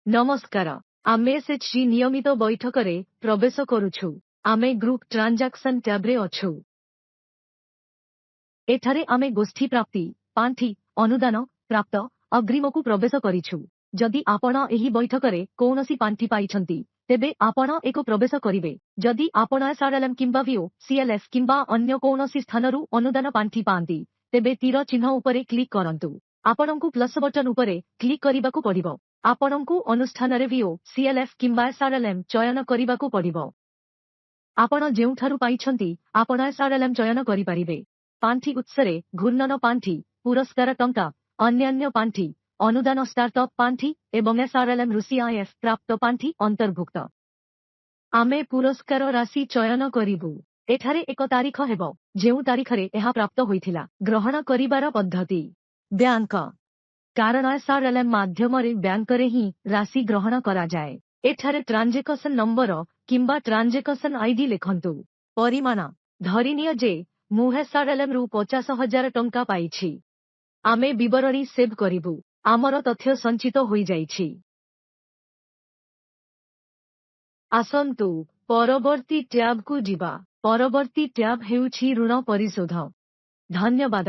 नमस्कार आमे एसएचजी नियमित बैठकरे प्रवेश करुछु आमे ग्रुप ट्रांजाक्शन टैब्रे अछु एठारे आमे गोष्ठी प्राप्ति पांठी अनुदान प्राप्त अग्रिमकु प्रवेश करिछु जदि आपण एही बैठकरे कौनसी पांठी पाइछंती तेबे आपण एको प्रवेश करिवे जदि आपण एसआरएलएम किंबा वीओ सीएलएफ किंबा अन्य कौनसी स्थानरु अनुदान पांठी पांती तेबे तीर चिन्ह उपरे क्लिक करंतु आपणंकु प्लस बटन उपरे क्लिक करिबाकु पड़िबो आपणंकु अनुष्ठानरे वीओ सीएलएफ किंबा एसआरएलएम चयन करिबाकु पड़िबो आपण जेउठारु पाइछंती आपण एसआरएलएम चयन करि परिबे पांठी उत्सरे घूर्णन पांठी पुरस्कार टंका अन्यान्य पांठी अनुदान स्टार्टअप पांठी एवं एसआरएलएम रुसीआईएफ प्राप्त पांठी अंतर्भुक्त आमे पुरस्कार राशि चयन करिबु एठारे एक तारीख हेबो जेउ तारीखरे एहा प्राप्त होइथिला ग्रहण करिबार पद्धति बैंक कारण एसआरएलएम माध्यमरे बैंकरे ही राशि ग्रहण करा जाए एठारे ट्रांजेक्शन नंबर किंबा ट्रांजेक्शन आईडी लिखंतु परिमाण धरिनिय जे मु एसआरएलएम रु 50,000 टंका पाइछि आमे विवरणी सेव करिबु आमर तथ्य संचित होई जाइछि आसंतु परवर्ती टैब को जिबा परवर्ती टैब हेउछि ऋण परिशोध धन्यवाद।